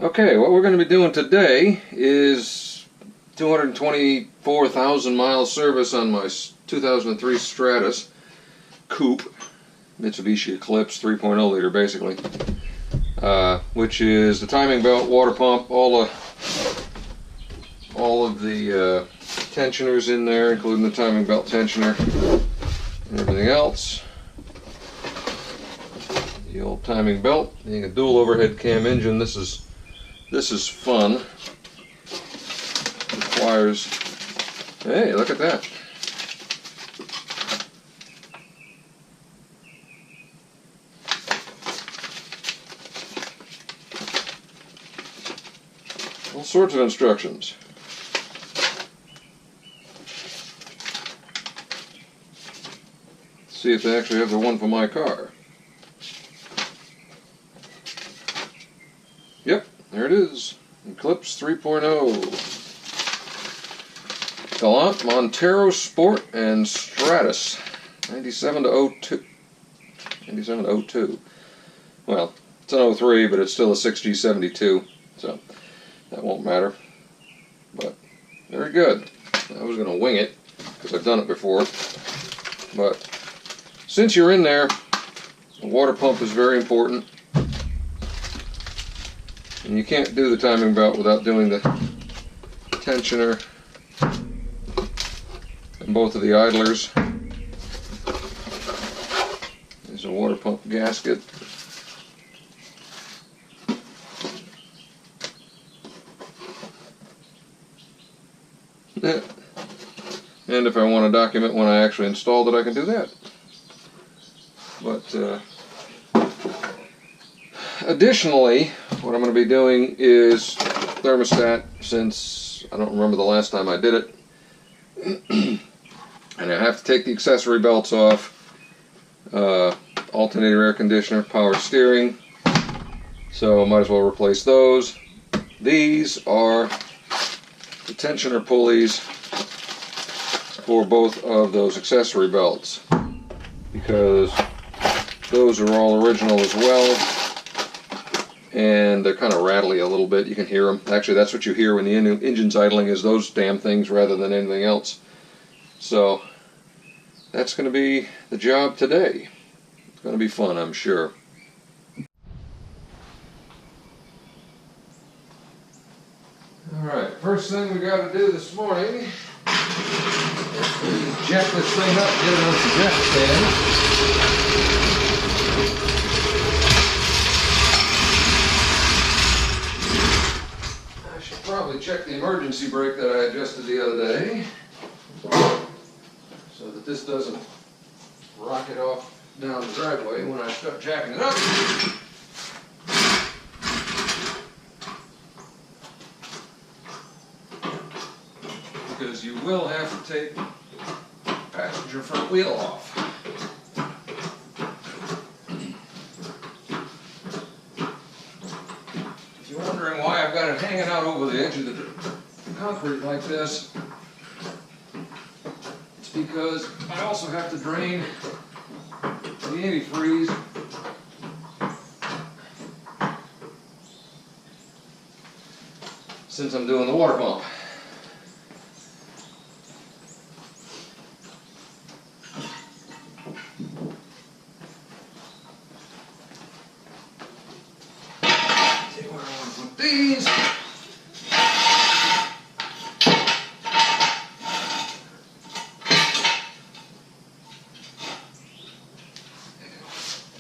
Okay, what we're going to be doing today is 224,000 mile service on my 2003 Stratus Coupe Mitsubishi Eclipse 3.0 liter basically, which is the timing belt, water pump, all of the tensioners in there, including the timing belt tensioner and everything else. The old timing belt, being a dual overhead cam engine, this is fun. Requires, hey, look at that. All sorts of instructions. Let's see if they actually have the one for my car. Yep, there it is. Eclipse 3.0. Galant, Montero, Sport, and Stratus. 97 to 02. 97 to 02. Well, it's an 03, but it's still a 6G72, so that won't matter. But very good. I was going to wing it, because I've done it before. But since you're in there, the water pump is very important. And you can't do the timing belt without doing the tensioner and both of the idlers. There's a water pump gasket. And if I want to document when I actually installed it, I can do that. But additionally, what I'm going to be doing is thermostat, since I don't remember the last time I did it. And I have to take the accessory belts off. Alternator air conditioner, power steering. So I might as well replace those. These are the tensioner pulleys for both of those accessory belts, because those are all original as well. And they're kind of rattly a little bit. You can hear them. Actually, that's what you hear when the engine's idling, is those damn things rather than anything else. So that's going to be the job today. It's going to be fun, I'm sure. Alright, first thing we got to do this morning is jack this thing up, get it on the jack stand. Probably check the emergency brake that I adjusted the other day, so that this doesn't rocket off down the driveway when I start jacking it up. Because you will have to take the passenger front wheel off. Wondering why I've got it hanging out over the edge of the concrete like this. It's because I also have to drain the antifreeze since I'm doing the water pump. These.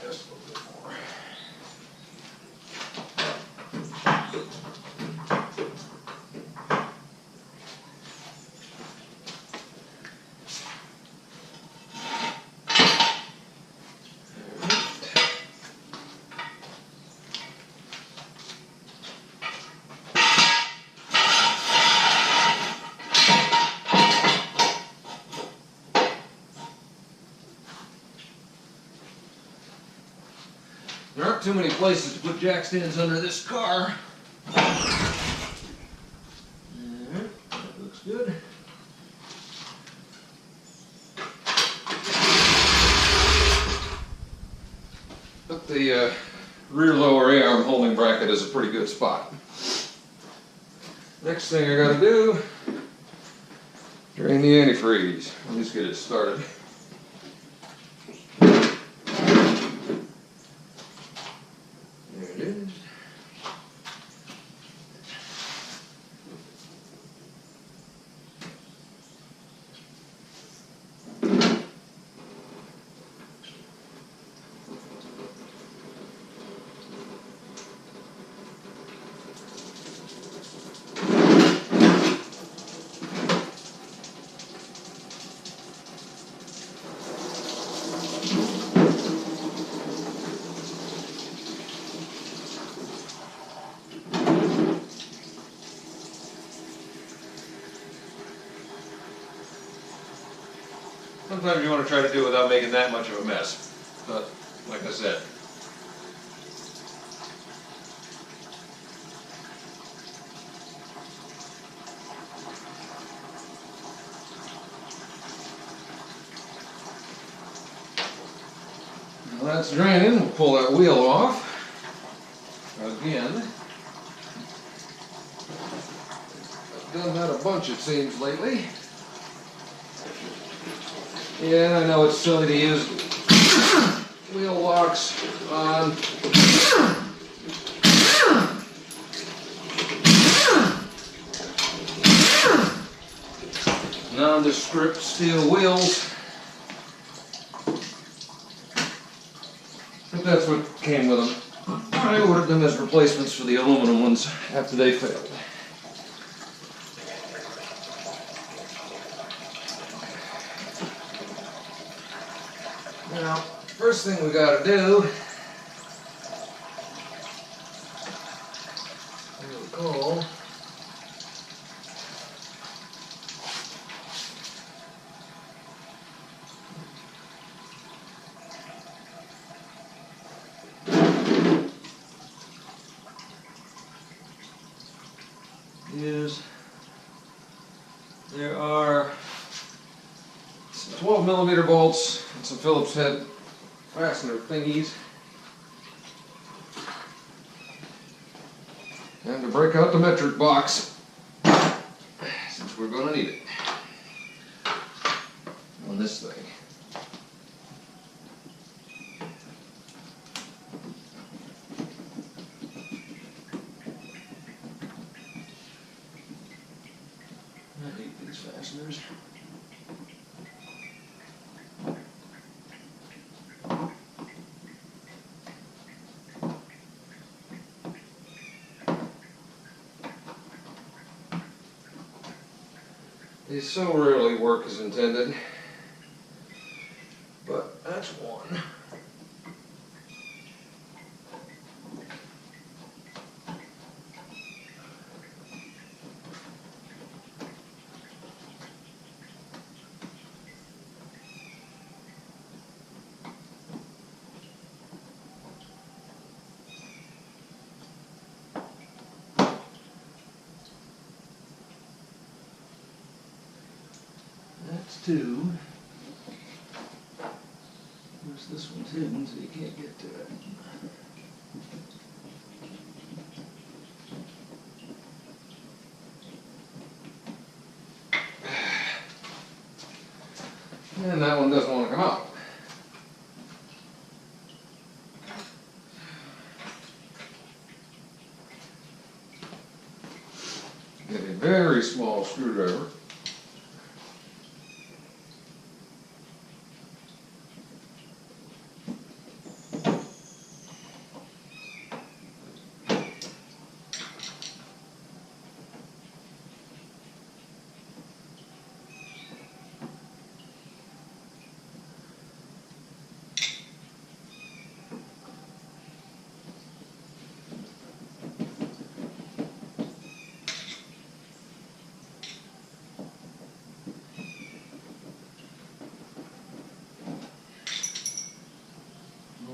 Just a little bit more. There aren't too many places to put jack stands under this car. That looks good. Took the rear lower A-arm holding bracket is a pretty good spot. Next thing I gotta do, drain the antifreeze. Let's get it started. There it is. Sometimes you want to try to do it without making that much of a mess, but like I said. Now that's draining, we'll pull that wheel off. Again, I've done that a bunch it seems lately. Yeah, I know it's silly to use wheel locks on nondescript steel wheels, but that's what came with them. I ordered them as replacements for the aluminum ones after they failed. Now, first thing we gotta do, recall, is there are some 12mm bolts and some Phillips head fastener thingies, and to break out the metric box since we're going to need it on this thing. I hate these fasteners. They so rarely work as intended, but that's one. That's two. Of course, this one's hidden, so you can't get to it. And that one doesn't want to come out. Get a very small screwdriver.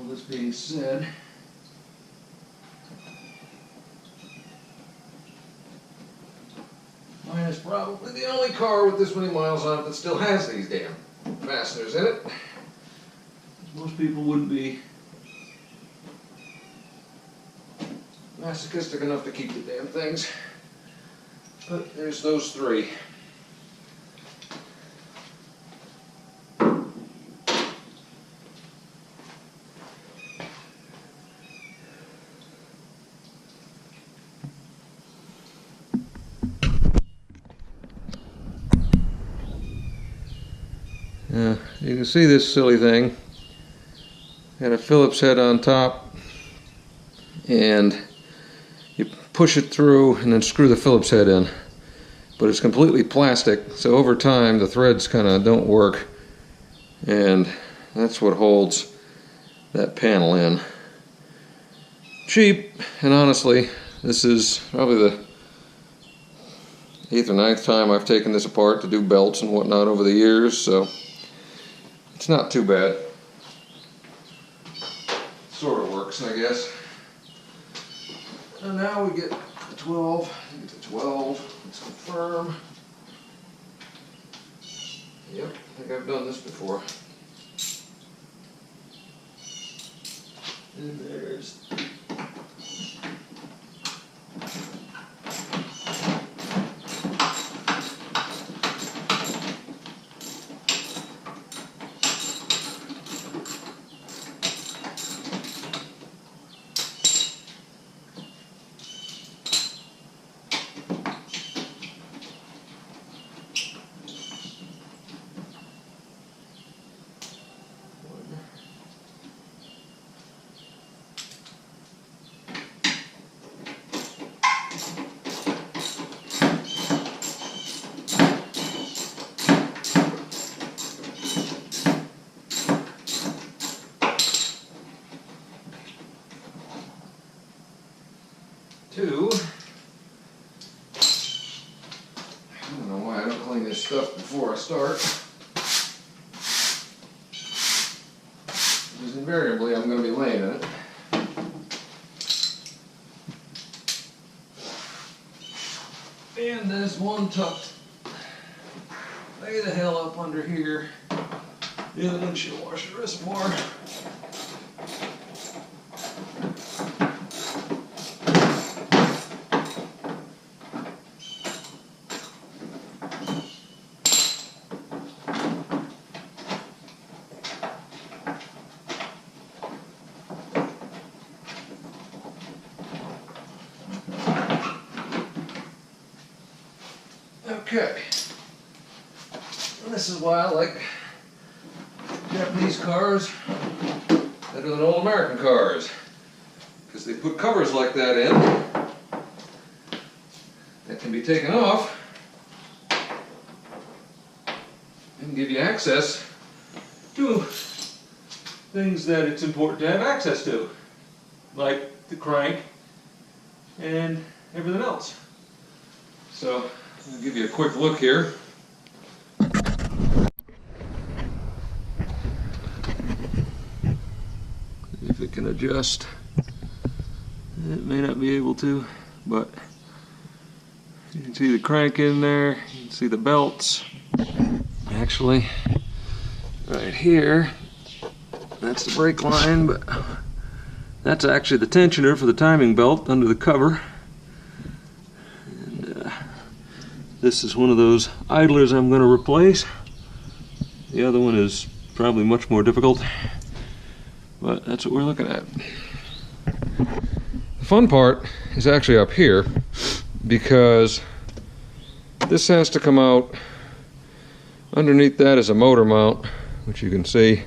This being said, mine is probably the only car with this many miles on it that still has these damn fasteners in it. Most people wouldn't be masochistic enough to keep the damn things. But there's those three. You can see this silly thing. Got a Phillips head on top, and you push it through and then screw the Phillips head in. But it's completely plastic, so over time the threads kind of don't work, and that's what holds that panel in. Cheap, and honestly, this is probably the 8th or 9th time I've taken this apart to do belts and whatnot over the years, so it's not too bad. Sort of works, I guess. And now we get the 12. Get the 12. Let's confirm. Yep, I think I've done this before. And there's two. I don't know why I don't clean this stuff before I start. Because invariably I'm going to be laying in it. And there's one tucked way the hell up under here. The other windshield washer reservoir. Okay, and this is why I like Japanese cars better than old American cars, because they put covers like that in that can be taken off and give you access to things that it's important to have access to, like the crank and everything else. So I'll give you a quick look here. If it can adjust. It may not be able to, but you can see the crank in there, you can see the belts. Actually, right here, that's the brake line, but that's actually the tensioner for the timing belt under the cover. This is one of those idlers I'm going to replace. The other one is probably much more difficult, but that's what we're looking at. The fun part is actually up here, because this has to come out. Underneath that is a motor mount, which you can see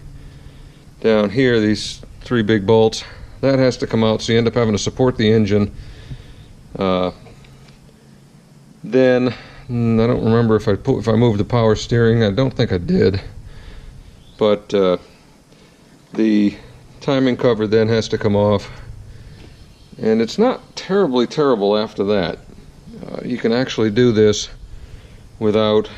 down here, these three big bolts. That has to come out, so you end up having to support the engine. Then I don't remember if I moved the power steering. I don't think I did. But the timing cover then has to come off. And it's not terribly terrible after that. You can actually do this without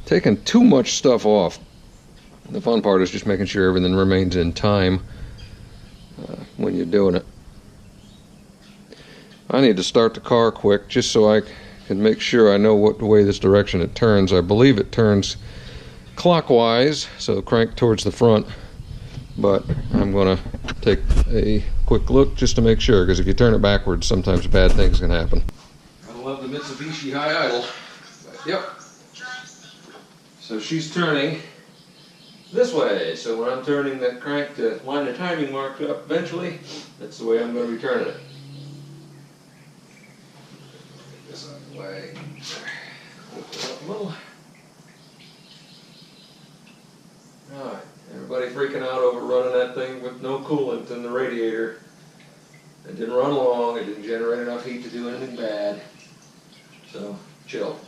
taking too much stuff off. The fun part is just making sure everything remains in time when you're doing it. I need to start the car quick just so I can make sure I know what way this direction it turns. I believe it turns clockwise, so crank towards the front, but I'm going to take a quick look just to make sure, because if you turn it backwards, sometimes bad things can happen. I love the Mitsubishi high idle. Yep. So she's turning this way. So when I'm turning that crank to line the timing mark up eventually, that's the way I'm going to be turning it. Get this out of the way. Lift it up a little. Alright, everybody freaking out over running that thing with no coolant in the radiator. It didn't run long, it didn't generate enough heat to do anything bad. So, chill.